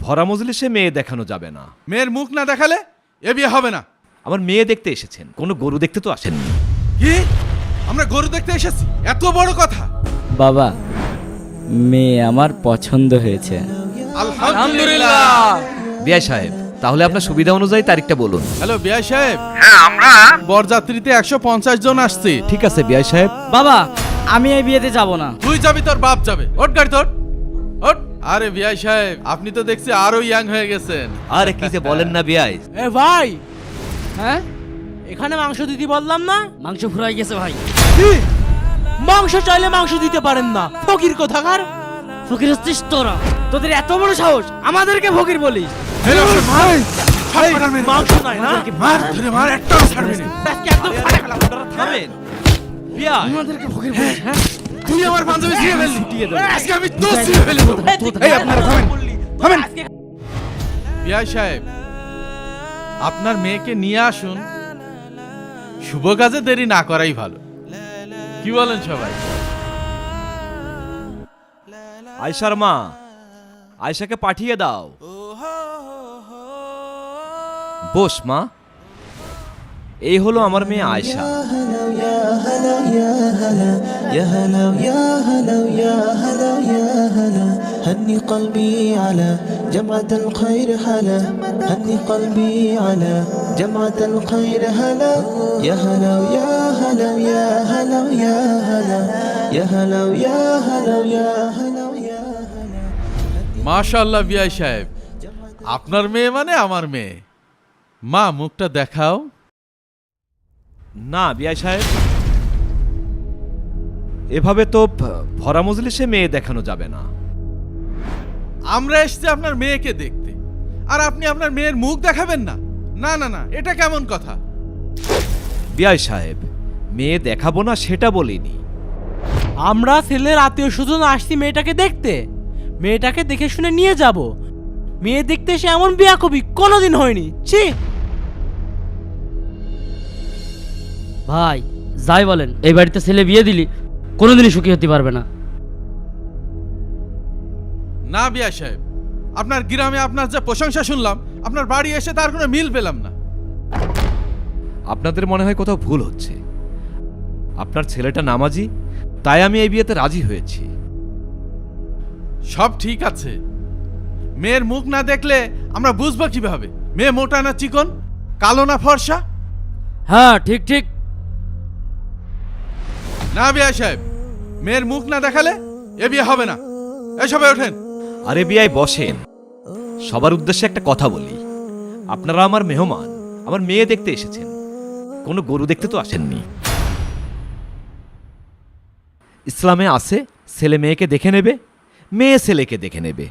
ভরা মজলিসে মেয়ে দেখানো যাবে না। মেয়ের মুখ না দেখালে এ বিয়ে হবে না। আমার মেয়ে দেখতে এসেছেন, কোনো গরু দেখতে তো আসেননি। কি? আমরা গরু দেখতে এসেছি? এত বড় কথা? বাবা, মেয়ে আমার পছন্দ হয়েছে। আলহামদুলিল্লাহ। বিআই সাহেব, তাহলে আপনার সুবিধা অনুযায়ী তারিখটা বলুন। হ্যালো বিআই সাহেব। আমরা বরযাত্রীতে 150 জন আসছি। ঠিক আছে বিআই সাহেব। বাবা, আমি এই বিয়েতে যাব না। তুই যাবি, তোর বাপ যাবে। ওঠ গাড়ি তোর, ওঠ। আরে বিআই সাহেব, আপনি তো দেখছি আরো ইয়াং হয়ে গেছেন। আরে কি যে বলেন না বিআই। এ ভাই, হ্যাঁ এখানে মাংস দিতে বললাম না? মাংস ফুরাই গেছে ভাই। কি? মাংস চাইলে মাংস দিতে পারেন না, ফকির কোথাকার। ফকির হচ্ছিস তোরা, তোদের এত বড় সাহস আমাদেরকে ফকির বলিস? মাংস নাই না, মার ধরে মার, একটাও ছাড়বি না। আজকে একদম ফাটা ফেলা। থামেন বিআই। আমাদেরকে ফকির বলিস? হ্যাঁ, তুই আমার পাঞ্জাবি ছিঁড়ে ফেললি, আজকে আমি তোর ছিঁড়ে ফেলবো। এই আপনারা থামেন, থামেন। বিআই সাহেব, আপনার মেয়েকে নিয়ে আসুন, শুভ কাজে দেরি না করাই ভালো। কি বলেন সবাই? আয়শার মা, আয়শাকে পাঠিয়ে দাও। বস মা। এই হলো আমার মেয়ে আয়শা। هني قلبي على جمعة الخير هلا هني قلبي على جمعة الخير هلا يا هلا يا هلا يا هلا يا هلا يا هلا يا هلا يا هلا يا هلا মাশাআল্লাহ বিআই সাহেব, আপনার মেয়ে মানে আমার মেয়ে। মা, মুখটা দেখাও। না বিআই সাহেব, এভাবে তো ভরা মজলিসে মেয়ে দেখানো যাবে না। আমরা এসেছি আপনার মেয়েকে দেখতে, আর আপনি আপনার মেয়ের মুখ দেখাবেন না? না না না, এটা কেমন কথা? বিআই সাহেব, মেয়ে দেখাবো না সেটা বলিনি। আমরা ছেলের আত্মীয় স্বজন আসছি মেয়েটাকে দেখতে, মেয়েটাকে দেখে শুনে নিয়ে যাব। মেয়ে দেখতে এসে এমন বিয়া কবি কোনোদিন হয়নি। ছি! ভাই যাই বলেন, এই বাড়িতে ছেলে বিয়ে দিলি কোনোদিনই সুখী হতে পারবে না। না বিআই সাহেব, আপনার গ্রামে আপনার যে প্রশংসা শুনলাম, আপনার বাড়ি এসে তার কোনো মিল পেলাম না। আপনাদের মনে হয় কোথাও ভুল হচ্ছে। আপনার ছেলেটা নামাজি, তাই আমি এই বিয়েতে রাজি হয়েছি। সব ঠিক আছে, মেয়ের মুখ না দেখলে আমরা বুঝবো কিভাবে মেয়ে মোটা না চিকন, কালো না ফর্সা? হ্যাঁ ঠিক ঠিক। না বিআই সাহেব, মেয়ের মুখ না দেখালে এ বিয়ে হবে না। এই সবাই ওঠেন। আরে বিআই বসেন, সবার উদ্দেশ্যে একটা কথা বলি। আপনারা আমার মেহমান, আমার মেয়ে দেখতে এসেছেন, কোনো গরু দেখতে তো আসেননি। ইসলামে আছে ছেলে মেয়েকে দেখে নেবে, মেয়ে ছেলেকে দেখে নেবে,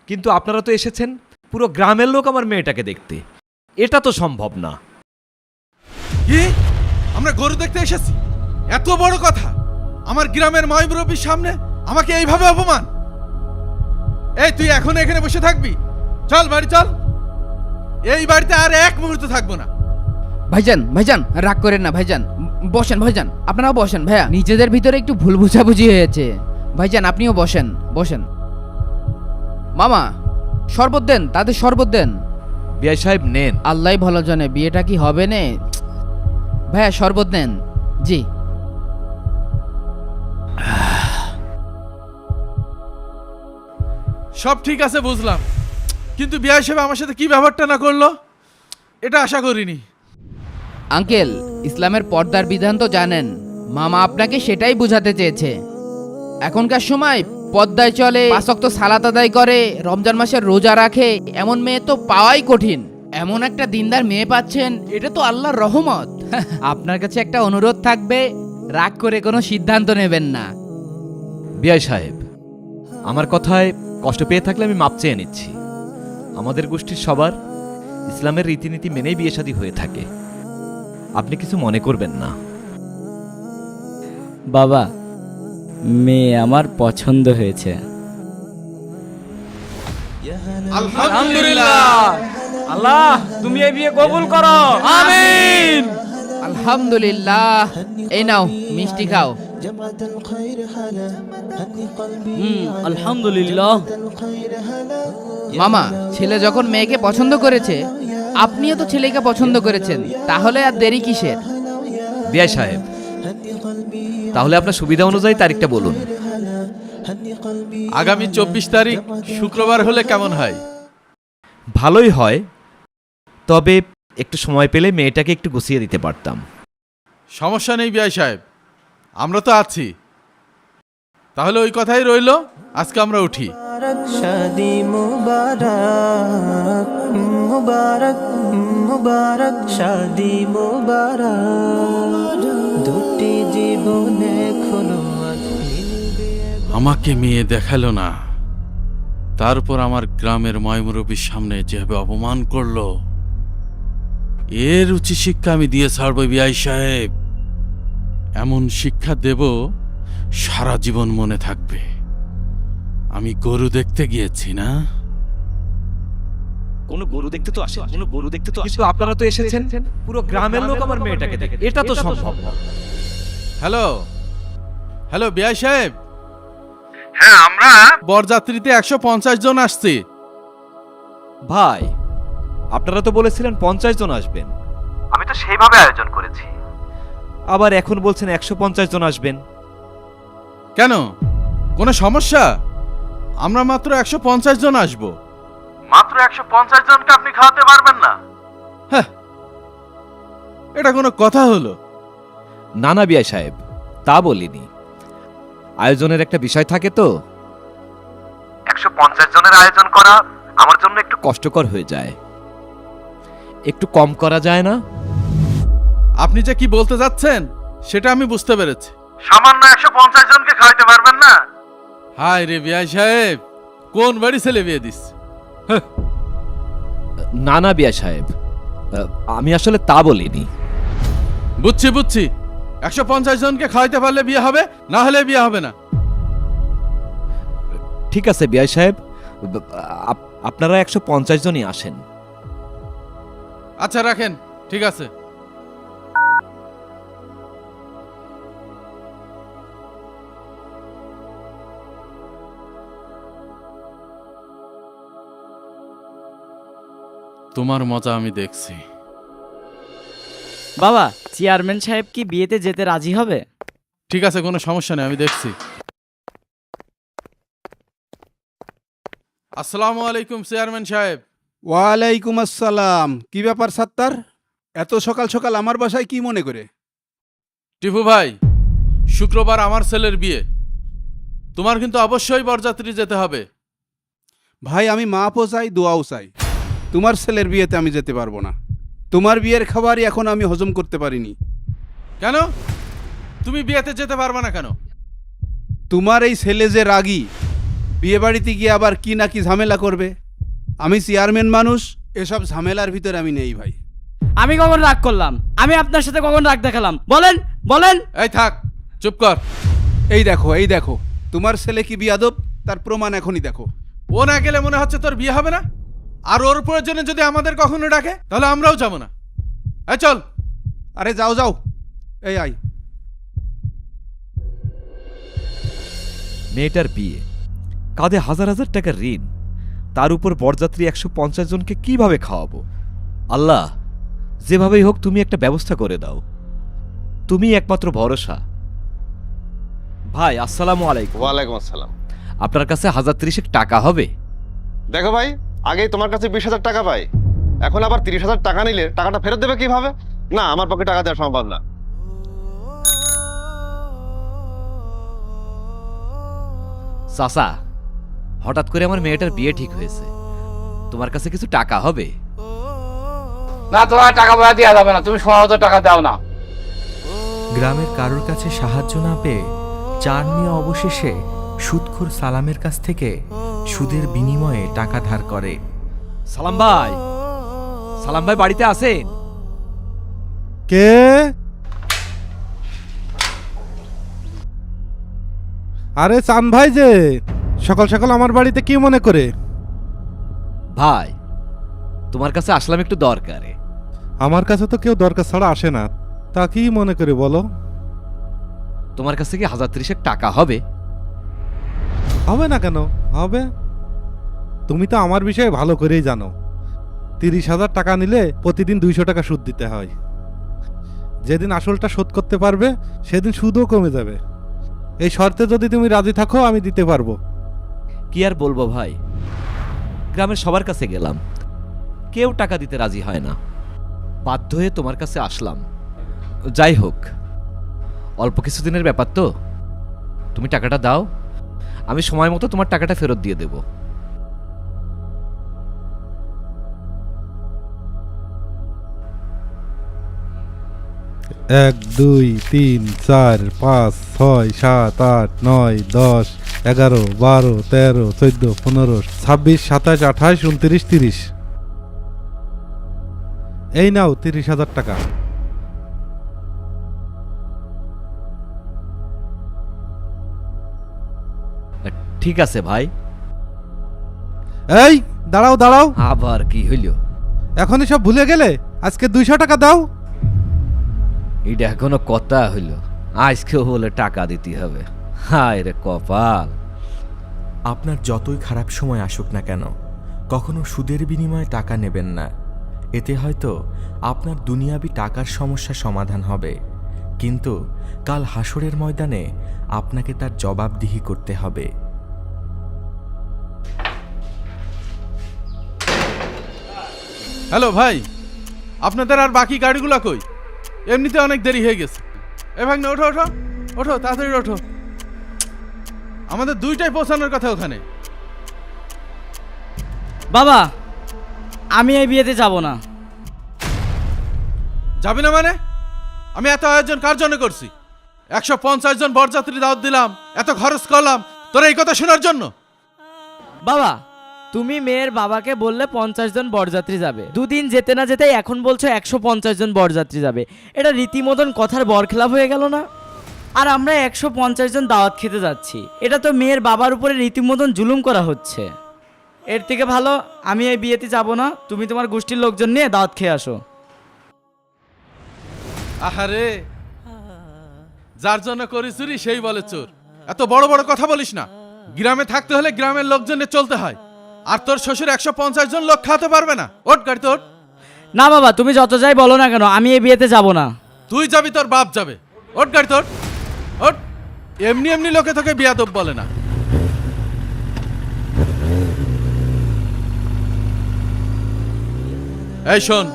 কিন্তু আপনারা তো এসেছেন পুরো গ্রামের লোক আমার মেয়েটাকে দেখতে। এটা তো সম্ভব না। কি? আমরা গরু দেখতে এসেছি? এত বড় কথা? আমার গ্রামের ময়মুরব্বির সামনে আমাকে এইভাবে অপমান? এই তুই এখন এখানে বসে থাকবি? চল বাড়ি চল। এই বাড়িতে আর এক মুহূর্ত থাকবো না। ভাইজান ভাইজান রাগ করেন না ভাইজান, বসেন ভাইজান, আপনারাও বসেন। ভাইয়া, নিজেদের ভিতরে একটু ভুল বুঝাবুঝি হয়েছে। ভাইজান আপনিও বসেন, বসেন। মামা, শরবত দেন, তাদের শরবত দেন। বিআই সাহেব নেন। আল্লাহ ভালো জানে বিয়েটা কি হবে নে। ভাইয়া শরবত নেন। জি। সব ঠিক আছে বুঝলাম, কিন্তু বিআই সাহেব আমার সাথে কি ব্যবহারটা না করলো, এটা আশা করিনি। আঙ্কেল, ইসলামের পর্দার বিধান তো জানেন, মামা আপনাকে সেটাই বোঝাতে চেয়েছে। এখনকার সময় পর্দায় চলে, 5 ওয়াক্ত সালাত আদায় করে, রমজান মাসের রোজা রাখে, এমন মেয়ে তো পাওয়াই কঠিন। এমন একটা দিনদার মেয়ে পাচ্ছেন, এটা তো আল্লাহর রহমত। আপনার কাছে একটা অনুরোধ থাকবে, রাগ করে কোনো সিদ্ধান্ত নেবেন না। বিআই সাহেব, আমার কথায় কষ্ট পেয়ে থাকলে আমি মাপ চেয়ে নিচ্ছি। আমাদের গোষ্ঠীর সবার ইসলামের রীতিনীতি মেনেই বিয়ে শাদী হয়ে থাকে, আপনি কিছু মনে করবেন না। বাবা, মেয়ে আমার পছন্দ হয়েছে। আলহামদুলিল্লাহ। আল্লাহ তুমি এই বিয়ে কবুল করো। আমিন। আলহামদুলিল্লাহ। এই নাও মিষ্টি খাও। جمعة الخير هلا هني قلبي على আলহামদুলিল্লাহ। جمعة الخير هلا মামা ছেলে যখন মেয়েকে পছন্দ করেছে, আপনিও তো ছেলেকে পছন্দ করেছেন, তাহলে আর দেরি কিসের? বিআই সাহেব, هني قلبي তাহলে আপনার সুবিধা অনুযায়ী তারিখটা বলুন। هلا هني قلبي আগামী 24 তারিখ শুক্রবার হলে কেমন হয়? ভালোই হয়, তবে একটু সময় পেলে মেয়েটাকে একটু গুছিয়ে দিতে পারতাম। সমস্যা নেই বিআই সাহেব, আমরা তো আছি। তাহলে ওই কথাই রইল, আজকে আমরা উঠি। मुबारक शादी मुबारक मुबारक मुबारक शादी मुबारक দুটি জীবনে খোলো আজ মিলবে আমাকে মেয়ে দেখালো না, তারপর আমার গ্রামের ময়মুরব্বীর সামনে যেভাবে অপমান করলো, এর উচিত শিক্ষা আমি দিয়ে ছাড়বো বিআই সাহেব। এমন শিক্ষা দেব সারা জীবন মনে থাকবে। আমি গরু দেখতে গিয়েছি না? কোনো গরু দেখতে তো আসে, কোনো গরু দেখতে তো আসে, কিন্তু আপনারা তো এসেছেন পুরো গ্রামের লোক আমার মেয়েটাকে দেখে, এটা তো সম্ভব না। হ্যালো হ্যালো বিআই সাহেব, হ্যাঁ আমরা বরযাত্রীতে 150 জন আসছি। ভাই, আপনারা তো বলেছিলেন 50 জন আসবেন, আমি তো সেইভাবে আয়োজন করেছি। আবার এখন বলছেন 150 জন আসবেন। কেন, কোনো সমস্যা? আমরা মাত্র 150 জন আসব। মাত্র 150 জনকে আপনি খাওয়াতে পারবেন না? হ্যাঁ, এটা কোনো কথা হলো? না না বিআই সাহেব, তা বলিনি। আয়োজনের একটা বিষয় থাকে তো, 150 জনের আয়োজন করা আমার জন্য একটু কষ্টকর হয়ে যায়। একটু কম করা যায় না? আপনি যে কি বলতে যাচ্ছেন সেটা আমি বুঝতে পেরেছি। সামান্য 150 জনকে খাওয়াতে পারবেন না? হায় রে বিআই সাহেব, কোন বাড়ি ছেলে বিয়ে দিস? না না বিআই সাহেব, আমি আসলে তা বলিনি। বুঝছি বুঝছি, 150 জনকে খাওয়াইতে পারলে বিয়ে হবে, না হলে বিয়ে হবে না। ঠিক আছে বিআই সাহেব, আপনারা 150 জনই আসেন। আচ্ছা রাখেন, ঠিক আছে। তোমার মজা আমি দেখছি। বাবা, চেয়ারম্যান সাহেব কি বিয়েতে যেতে রাজি হবে? ঠিক আছে, কোনো সমস্যা নেই, আমি দেখছি। আসসালামু আলাইকুম চেয়ারম্যান সাহেব। ওয়ালাইকুম আসসালাম। কি ব্যাপার সাত্তার, এত সকাল সকাল আমার বাসায় কি মনে করে? টিপু ভাই, শুক্রবার আমার ছেলের বিয়ে, তোমার কিন্তু অবশ্যই বরযাত্রী যেতে হবে। ভাই, আমি মাপও চাই, দোয়াও চাই। তোমার ছেলের বিয়েতে আমি যেতে পারবো না। তোমার বিয়ের খাবারই এখন আমি হজম করতে পারিনি। কেন তুমি বিয়েতে যেতে পারবে না কেন? তোমার এই ছেলে যে রাগী, বিয়ে বাড়িতে গিয়ে আবার কি না কি ঝামেলা করবে। আমি চেয়ারম্যান মানুষ, এসব ঝামেলার ভিতরে আমি নেই ভাই। আমি কখন রাগ করলাম? আমি আপনার সাথে কখন রাগ দেখালাম? বলেন বলেন। এই থাক, চুপ কর। এই দেখো, এই দেখো, তোমার ছেলে কি বিয়াদব, তার প্রমাণ এখনই দেখো। ও না গেলে মনে হচ্ছে তোর বিয়ে হবে না, আর ওর প্রয়োজনে যদি আমাদের কখনো ডাকে তাহলে আমরাও যাবো না। এই চল। আরে যাও যাও, এই আয়। মেয়েটার বিয়ে, কাঁধে হাজার হাজার টাকার ঋণ, তার উপর বরযাত্রী 150 জনকে কিভাবে খাওয়াবো? আল্লাহ, যেভাবেই হোক তুমি একটা ব্যবস্থা করে দাও, তুমি একমাত্র ভরসা। ভাই আসসালামু আলাইকুম। ওয়ালাইকুম আসসালাম। আপনার কাছে 1030 টাকা হবে? দেখো ভাই, আগেই তোমার কাছে 20,000 টাকা পাই, এখন আবার 30,000 টাকা নিলে টাকাটা ফেরত দেবে কিভাবে? না, আমার পক্ষে টাকা দেওয়া সম্ভব না। চাচা, হঠাৎ করে আমার মেয়েটার বিয়ে ঠিক হয়েছে, তোমার কাছে কিছু টাকা হবে? না, তোমার টাকা পয়সা দেওয়া যাবে না, তুমি সময় মতো টাকা দাও না। গ্রামের কারোর কাছে সাহায্য না পেয়ে চার মিয়া অবশেষে সুদখোর সালামের কাছ থেকে সুদের বিনিময়ে টাকা ধার করে। সালাম ভাই, সালাম ভাই বাড়িতে আছেন? কে? আরে চান ভাই যে, সকাল সকাল আমার বাড়িতে কি মনে করে? ভাই, তোমার কাছে আসলাম একটু দরকারে। আমার কাছে তো কেউ দরকার ছাড়া আসে না, তা কি মনে করে বলো? তোমার কাছে কি 1030 টাকা হবে? হবে না কেন? হবে। তুমি তো আমার বিষয়ে ভালো করেই জানো, 30,000 টাকা নিলে প্রতিদিন 200 টাকা সুদ দিতে হয়। যেদিন আসলটা শোধ করতে পারবে সেদিন সুদও কমে যাবে। এই শর্তে যদি তুমি রাজি থাকো আমি দিতে পারবো। কি আর বলবো ভাই, গ্রামের সবার কাছে গেলাম, কেউ টাকা দিতে রাজি হয় না। বাধ্য হয়ে তোমার কাছে আসলাম। যাই হোক, অল্প কিছুদিনের ব্যাপার তো, তুমি টাকাটা দাও, আমি সময় মতো তোমার টাকাটা ফেরত দিয়ে দেব। এক, 2, 3, 4, 5, 6, 7, 8, 9, 10, 11, 12, 13, 14, 15, 26, 27, 28, 29, 30। এই নাও 30,000 টাকা। ঠিক আছে ভাই। এই দাঁড়াও দাঁড়াও, আবার কি হইল? এখনই সব ভুলে গেলে? আজকে 200 টাকা দাও। এটা এখনো কথা হইল? আজকে বলে টাকা দিতে হবে? হায় রে কপাল। আপনার যতই খারাপ সময় আসুক না কেন, কখনো সুদের বিনিময়ে টাকা নেবেন না। এতে হয়তো আপনার দুনিয়াবি টাকার সমস্যা সমাধান হবে, কিন্তু কাল হাসরের ময়দানে আপনাকে তার জবাবদিহি করতে হবে। হ্যালো ভাই, আপনাদের আর বাকি গাড়িগুলো কই? এমনিতে অনেক দেরি হয়ে গেছে। এ ভাই না, ওঠো ওঠো ওঠো, তাড়াতাড়ি ওঠো। আমাদের 2টায় পৌঁছানোর কথা ওখানে। বাবা, আমি এই বিয়েতে যাব না। যাবি না মানে? আমি এত আয়োজন কার জন্য করছি? 150 জন বরযাত্রী দাওয়াত দিলাম, এত খরচ করলাম, তোর এই কথা শোনার জন্য? বাবা, তুমি মেয়ের বাবাকে বললে 50 জন বরযাত্রী যাবে, দুদিন যেতে না যেতেই এখন বলছো 150 জন বরযাত্রী যাবে। এটা রীতিমতন কথার বরখেলাপ হয়ে গেল না? আর আমরা 150 জন দাওয়াত খেতে যাচ্ছি, এটা তো মেয়ের বাবার উপরে রীতিমতন জুলুম করা হচ্ছে। এর থেকে ভালো আমি এই বিয়েতে যাব না, তুমি তোমার গোষ্ঠীর লোকজন নিয়ে দাওয়াত খেয়ে আসো। আহারে, যার জন্য করি চুরি সেই বলে চোর। এত বড় বড় কথা বলিস না। গ্রামে থাকতে হলে গ্রামের লোকজনের চলতে হয়, আর তোর শ্বশুর 150 জন লোক খাওয়াতে পারবে না। ওঠ গাড়িতে ওঠ। না বাবা, তুমি যত যাই বলো না কেন, আমি এই বিয়েতে যাব না। তুই যাবি, তোর বাপ যাবে। ওঠ গাড়িতে ওঠ ওঠ। এমনি এমনি লোকে তোকে বিয়াদব বলে না। এই শোন,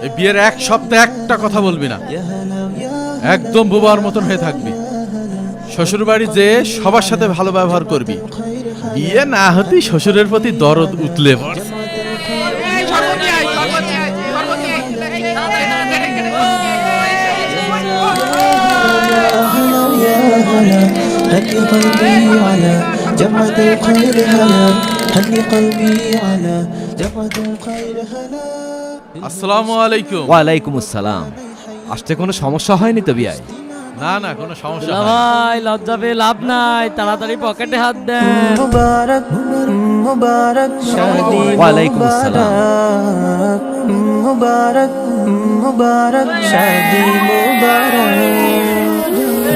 এই বিয়ের 1 সপ্তাহ একটা কথা বলবি না, একদম বোবার মতন হয়ে থাকবি। শ্বশুর বাড়ি যে সবার সাথে ভালো ব্যবহার করবি। বিয়ে না হতেই শ্বশুরের প্রতি দরদ উতলে পড়ে। هني قلبي على جمعة الخير هلا هني قلبي على جمعة الخير هلا। আসসালামু আলাইকুম। ওয়ালাইকুম আসসালাম। আসতে কোনো সমস্যা হয়নি তো বিয়াই? না না, কোনো সমস্যা না নেই। ভাই, লজ্জা পেয়ে লাভ নাই, তাড়াতাড়ি পকেটে হাত দেন। मुबारक मुबारक शादी ওয়ালাইকুম আসসালাম। मुबारक मुबारक शादी मुबारक।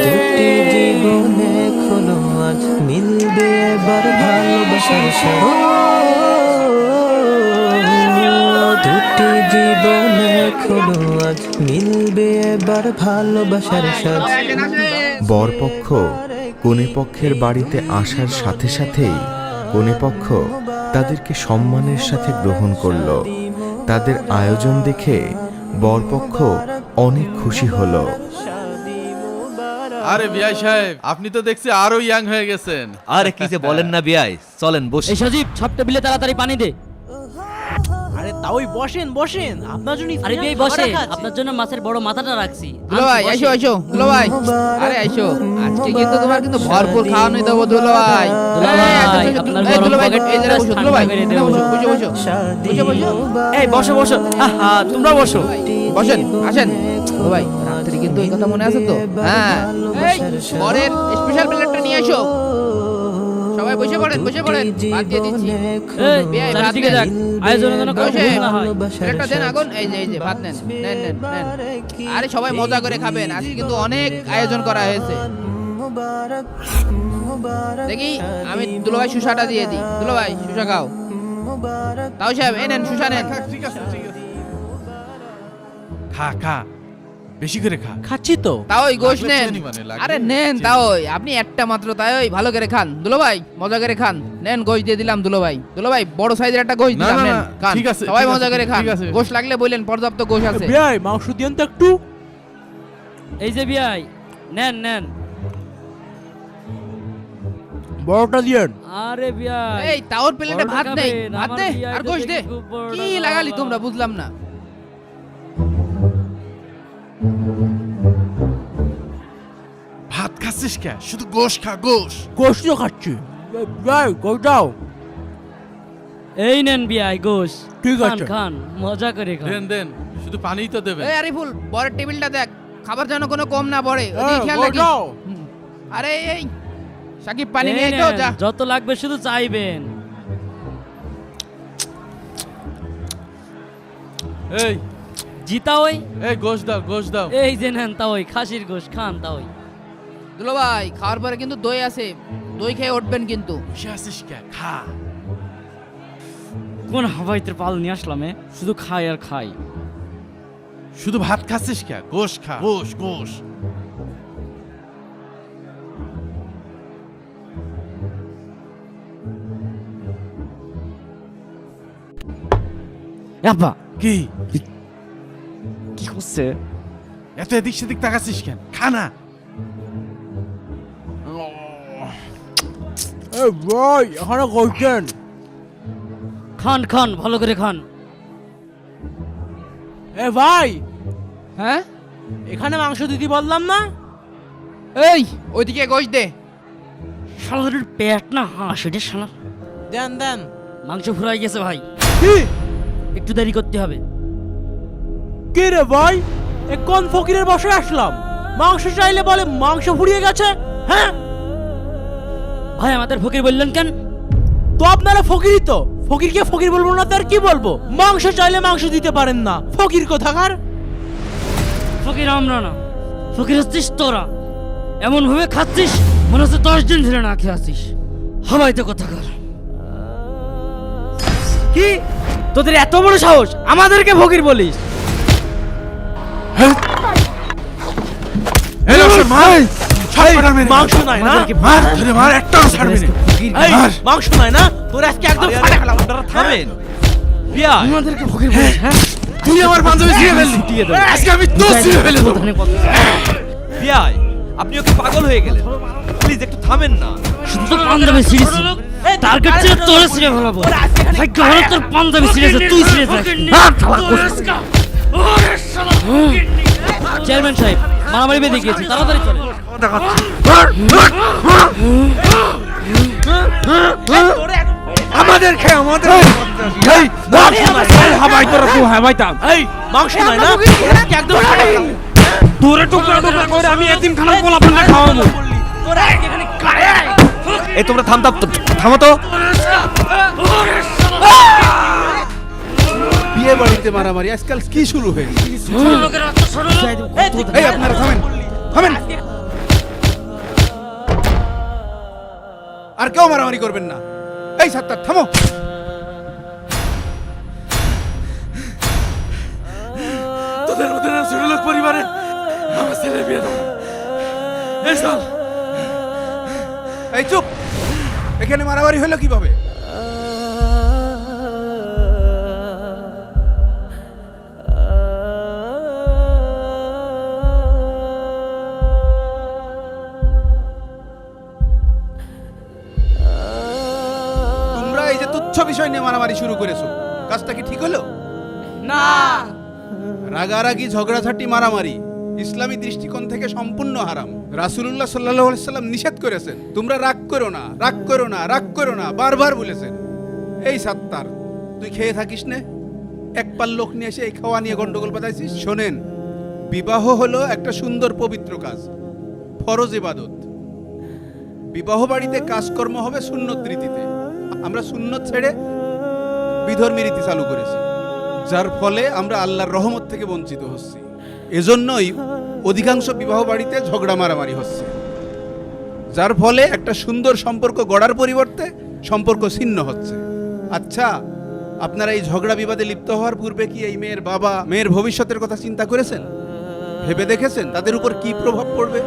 দুটি জীবনে খোলো আজ মিলবে এবার ভালোবাসার সাথে। দুটি জীবনে খোলো আজ মিলবে এবার ভালোবাসার সাথে। বরপক্ষ কনেপক্ষের বাড়িতে আসার সাথে সাথেই কনেপক্ষ তাদেরকে সম্মানের সাথে গ্রহণ করল। তাদের আয়োজন দেখে বরপক্ষ অনেক খুশি হলো। আরে বিয়াই সাহেব, আপনি তো দেখছি আরো ইয়াং হয়ে গেছেন। আরে কি যে বলেন না বিয়াই, চলেন বসি। এই সজীব, সব টেবিলে তাড়াতাড়ি পানি দে। আরে তাওই বসেন বসেন, আপনার জন্য আরে বিয়ে বসে, আপনার জন্য মাছের বড় মাথাটা রাখছি। দুলো ভাই আইসো আইসো, দুলো ভাই আরে আইসো, আজকে কিন্তু তোমার কিন্তু ভরপুর খাওয়ানোই দেবো দুলো ভাই। দুলো ভাই, আপনার গরম পকেট এই জায়গায় বসো দুলো ভাই, বসো বসো বসো বসো বসো। এই বসো বসো, আহা তোমরা বসো। বসেন আসেন দুলো ভাই, রাত্রি কিন্তু এই কথা মনে আছে তো? হ্যাঁ, এই পরের স্পেশাল প্লেটটা নিয়ে এসো। সবাই বসে পড়েন বসে পড়েন, ভাত দিয়ে দিচ্ছি। এই বিয়ে ভাত চারিদিকে দেন। দেখ, আয়োজনের জন্য কাউকে বসে ভুল না হয়। প্লেটটা দেন আগুন, এই যে এই যে ভাত নেন নেন নেন নেন। আরে সবাই মজা করে খাবেন, আজকে কিন্তু অনেক আয়োজন করা হয়েছে। मुबारक मुबारक দেখি আমি দুলাভাই সুসাটা দিয়ে দিই। দুলাভাই সুসা খাও। मुबारक তাও সাহেব এই নেন সুসা নেন। ঠিক আছে ঠিক আছে খা খা বেশি করে খা খাচ্ছি তো। তাও ওই গোশ লাগলে নেন। চেনি মানে, লাগলে আরে নেন চেনি। তাও আপনি একটা মাত্র তাই ওই ভালো করে খান। দুলাভাই মজা করে খান। নেন গোশ দিয়ে দিলাম দুলাভাই। দুলাভাই বড় সাইজের একটা গোশ না, দিলাম না, নেন। না, খান ঠিক আছে, সবাই ঠিক মজা আছে, করে খান। ঠিক আছে। গোশ লাগলে বললেন পর্যাপ্ত গোশ আছে। বিয়াই মাংস দিয়েন তো একটু। এই যে বিয়াই নেন নেন। বড়টা দিয়েন। আরে বিয়াই এই তাওর প্লেটে বড়টা ভাত নেই। খাবেন, ভাত আমার দে বিয়াই আর তো গোশ দে। দেখি খুব বড়টা কি লাগালি বাবা। তোমরা বুঝলাম না। ভাত খাচ্ছিস কে শুধু গোশ খা গোশ গোশ তো খাচ্ছি। বিয়াই গোশ দাও। এই নেন বিয়াই গোশ। ঠিক খান আছে। খান মজা করে খান। দেন দেন শুধু পানিই তো দেবেন এই আরিফুল বড় টেবিলটা দেখ। খাবার যেন কোনো কম না পড়ে। ওদিকে খেয়াল গোশ রাখিস। দাও। হুম। আরে এই সাকিব পানি এই নিয়ে তো নেন, যা। যত লাগবে শুধু চাইবেন। এই জিতা ওই এই গোশ দাও গোশ দাও এই যে নেন তা ওই খাসির গোশ খান তা ওই। দুলাভাই খাওয়ার পরে কিন্তু দই আছে। দই খেয়ে উঠবেন কিন্তু। বসে আছিস কে খা কোন হাওয়াইতে পাল নিয়ে আসলাম শুধু খাই আর খাই। শুধু ভাত খাচ্ছিস কে গোশ খা গোশ গোশ আব্বা কি কি করছে? এত এদিক সেদিক তাকাচ্ছিস কেন খা না এই ভাই এখানে গোশ দেন। খান খান ভালো করে খান। এ ভাই হ্যাঁ এখানে মাংস দিতে বললাম না? এই ওইদিকে গোশ দে। শালাদের পেট না হাঁস এটা শালা। দেন দেন। মাংস ফুরাই গেছে ভাই, কি একটু দেরি করতে হবে। কে রে ভাই? এ কোন ফকিরের বাসায় আসলাম? মাংস চাইলে বলে মাংস ফুরিয়ে গেছে। হ্যাঁ ভাই আমাদের ফকির বললেন কেন? তো আপনারা ফকিরই তো। ফকিরকে ফকির বলবো না তো আর কি বলবো? মাংস চাইলে মাংস দিতে পারেন না, ফকির কোথাকার। ফকির আমরা না, ফকির হচ্ছিস তোরা। এমন ভাবে খাচ্ছিস মনে হচ্ছে 10 দিন ধরে না খেয়ে আছিস। হাওয়াইতে কোথাকার। কি তোদের এত বড় সাহস আমাদেরকে ফকির বলিস? এই লোকজন মার সব কটা মেরে মাংস নাই না? মার ধরে মার একটাও ছাড়বি না এই, মার। মাংস নাই না? তোর আজকে একদম ফাটা খেলাম। আপনারা থামেন। বিয়া আমাদেরকে ফকির বলিস? হ্যাঁ তুই আমার বান্ধবী ছিঁড়ে ফেললি আজকে আমি তো ছিঁড়ে ফেলে দেবো বিয়াই আপনি ওকে পাগল হয়ে গেলেন, প্লিজ একটু থামেন না। শুধু তো পাঞ্জাবি ছিঁড়েছি, টার্গেট ছিল তোরে ছিঁড়ে ফেলাবো। ভাগ্য ভালো তোর পাঞ্জাবি ছিঁড়েছে, তুই ছিঁড়ে যাস। চেয়ারম্যান সাহেব মারামারি বেঁধে গিয়েছি, তাড়াতাড়ি চলে। আমাদের খেয়ে আমাদের এই হাবাই তোরা তুই হাবাইতাম এই মাংস নাই না? তোর আজকে একদম ফাটা খেলাম। দূরে টুকরা টুকরা করে আমি এতিমখানার পোলাপানকে খাওয়াবো। তোর আজকে এখানে কারে? এই তোমরা থামো তো। বিয়ে বাড়িতে মারামারি আজকাল কি শুরু হয়ে গেছে? এই আপনারা থামেন থামেন, আর কেউ মারামারি করবেন না। এই সাত্তার থামো। তোদের মধ্যে ছোট লোক পরিবারে আমার ছেলে বিয়ে দাও এই চল এই চুপ, এখানে মারামারি হলো কিভাবে? তোমরা এই যে তুচ্ছ বিষয় নিয়ে মারামারি শুরু করেছো, কাজটা কি ঠিক হলো? না রাগারাগি ঝগড়াঝাটি মারামারি ইসলামী দৃষ্টিকোণ থেকে সম্পূর্ণ হারাম। রাসূলুল্লাহ সাল্লাল্লাহু আলাইহি সাল্লাম নিষেধ করেছেন, তোমরা রাগ করো না, রাগ করো না, রাগ করো না, বারবার বলেছেন। এই সাত্তার তুই খেয়ে থাকিস না, এক পাল লোক নিয়ে এসে এই খাওয়া নিয়ে গন্ডগোল বাঁধাইছিস। শোনেন, বিবাহ হলো একটা সুন্দর পবিত্র কাজ, ফরজ ইবাদত। বিবাহ বাড়িতে কাজকর্ম হবে সুন্নত রীতিতে। আমরা সুন্নত ছেড়ে বিধর্মী রীতি চালু করেছি, যার ফলে আমরা আল্লাহর রহমত থেকে বঞ্চিত হচ্ছি। এজন্যই অধিকাংশ বিবাহ বাড়িতে ঝগড়া মারামারি হচ্ছে। যার ফলে একটা সুন্দর সম্পর্ক গড়ার পরিবর্তে সম্পর্ক ছিন্ন হচ্ছে। আচ্ছা, আপনারা এই ঝগড়া বিবাদে লিপ্ত হওয়ার পূর্বে কি এই মেয়ের বাবা মেয়ের ভবিষ্যতের কথা চিন্তা করেছেন? ভেবে দেখেছেন তাদের উপর কি প্রভাব পড়বে?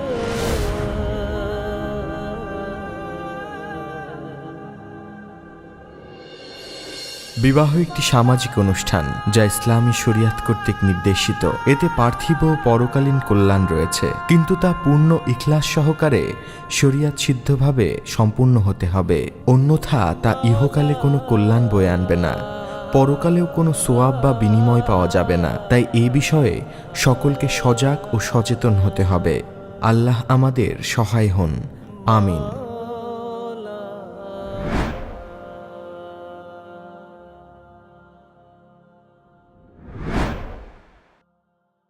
বিবাহ একটি সামাজিক অনুষ্ঠান যা ইসলামী শরিয়াত কর্তৃক নির্দেশিত। এতে পার্থিব ও পরকালীন কল্যাণ রয়েছে, কিন্তু তা পূর্ণ ইখলাস সহকারে শরিয়াত সিদ্ধভাবে সম্পূর্ণ হতে হবে, অন্যথা তা ইহকালে কোনো কল্যাণ বয়ে আনবে না, পরকালেও কোনো সোয়াব বা বিনিময় পাওয়া যাবে না। তাই এই বিষয়ে সকলকে সজাগ ও সচেতন হতে হবে। আল্লাহ আমাদের সহায় হন। আমিন।